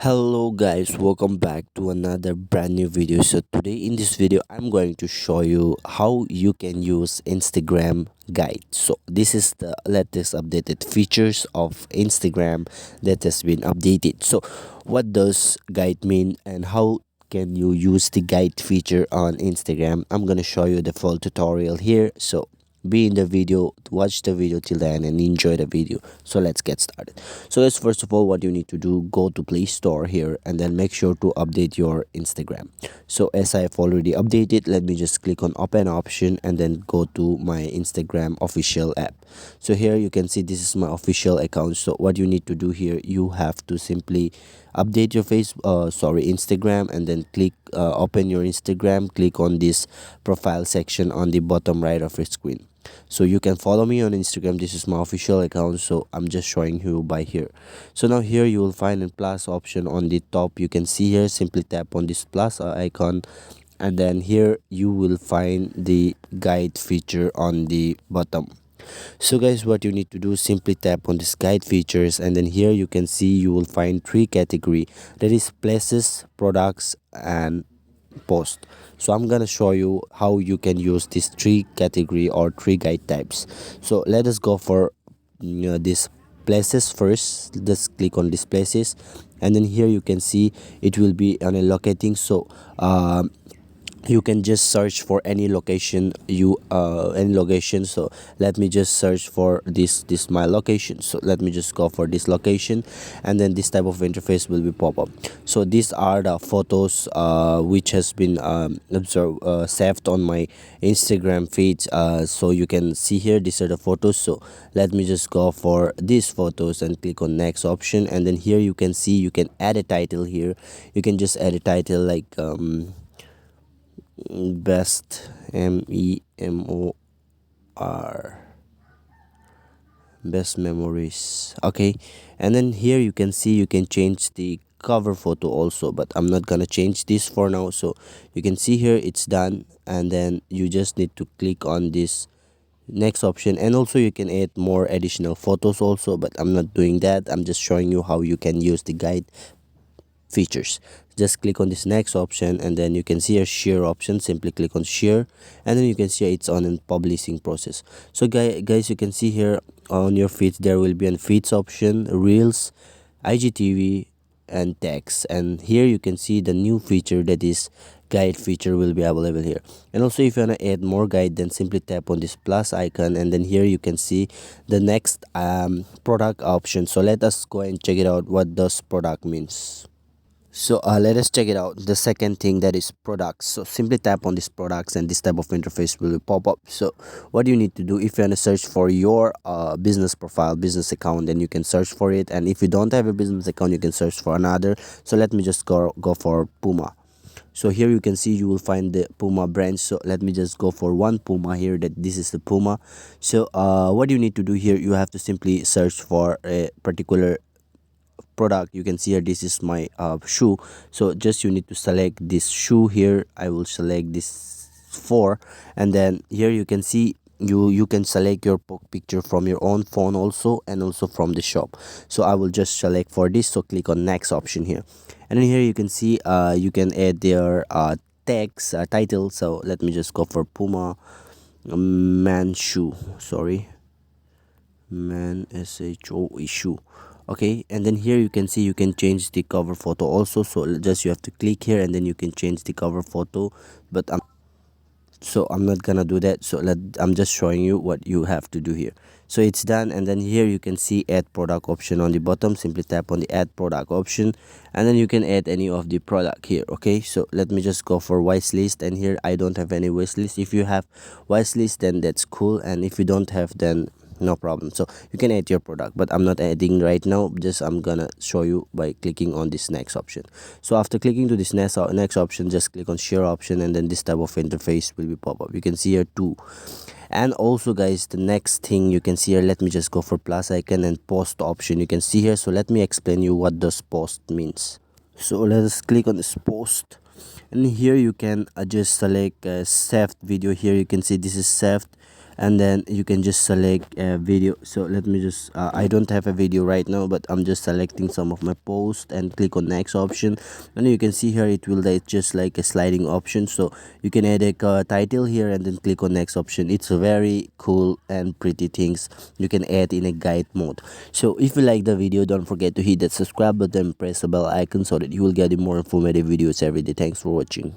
Hello guys, welcome back to another brand new video. So today in this video I'm going to show you how you can use Instagram guide. So this is the latest updated features of Instagram that has been updated. So what does guide mean and how can you use the guide feature on Instagram? I'm going to show you the full tutorial here. So be in the video, watch the video till the end and enjoy the video. So let's get started. So guys, first of all, what you need to do, go to Play Store here and then make sure to update your Instagram. So as I have already updated, let me just click on open option and then go to my Instagram official app. So here you can see this is my official account. So what you need to do here, you have to simply update your Instagram, and then click open your Instagram, click on this profile section on the bottom right of your screen. So you can follow me on Instagram. This is my official account, so I'm just showing you by here. So now here you will find a plus option on the top. You can see here, simply tap on this plus icon, and then here you will find the guide feature on the bottom. So guys, what you need to do, simply tap on this guide features, and then here you can see you will find three category, that is places, products and post. So I'm gonna show you how you can use these three category or three guide types. So let us go for this places first. Just click on these places, and then here you can see it will be on a locating. So you can just search for any location, any location. So let me just search for this my location. So let me just go for this location, and then this type of interface will be pop up. So these are the photos which has been saved on my Instagram feeds. So you can see here, these are the photos. So let me just go for these photos and click on next option, and then here you can see you can add a title here. You can just add a title like best MEMOR best memories. Okay, and then here you can see you can change the cover photo also, but I'm not gonna change this for now. So you can see here it's done, and then you just need to click on this next option, and also you can add more additional photos also, but I'm not doing that. I'm just showing you how you can use the guide features. Just click on this next option, and then you can see a share option. Simply click on share, and then you can see it's on a publishing process. So guys, you can see here on your feeds there will be a feeds option, reels, IGTV and text, and here you can see the new feature, that is guide feature, will be available here. And also if you want to add more guide, then simply tap on this plus icon, and then here you can see the next product option. So let us go and check it out, what does product means. So let us check it out. The second thing, that is products. So simply tap on these products and this type of interface will pop up. So what you need to do, if you want to search for your business profile, business account, then you can search for it. And if you don't have a business account, you can search for another. So let me just go for Puma. So here you can see you will find the Puma brand. So let me just go for one Puma here, that this is the Puma. So what you need to do here, you have to simply search for a particular product. You can see here, this is my shoe. So just you need to select this shoe here. I will select this 4, and then here you can see you can select your picture from your own phone also, and also from the shop. So I will just select for this. So click on next option here, and then here you can see you can add their text title. So let me just go for Puma man shoe, sorry, man shoe. Okay, and then here you can see you can change the cover photo also. So just you have to click here, and then you can change the cover photo, but I'm not gonna do that. So I'm just showing you what you have to do here. So it's done, and then here you can see add product option on the bottom. Simply tap on the add product option, and then you can add any of the product here. Okay, so let me just go for wish list, and here I don't have any wish list. If you have wish list, then that's cool, and if you don't have, then no problem. So you can add your product, but I'm not adding right now. Just I'm gonna show you by clicking on this next option. So after clicking to this next option, just click on share option, and then this type of interface will be pop up. You can see here too. And also guys, the next thing you can see here, let me just go for plus icon and post option. You can see here. So let me explain you what does post means. So let us click on this post, and here you can just select a saved video. Here you can see this is saved, and then you can just select a video. So let me just I don't have a video right now, but I'm just selecting some of my posts and click on next option. And you can see here it will like just like a sliding option, so you can add a title here and then click on next option. It's a very cool and pretty things you can add in a guide mode. So if you like the video, don't forget to hit that subscribe button, press the bell icon so that you will get more informative videos every day. Thanks for watching.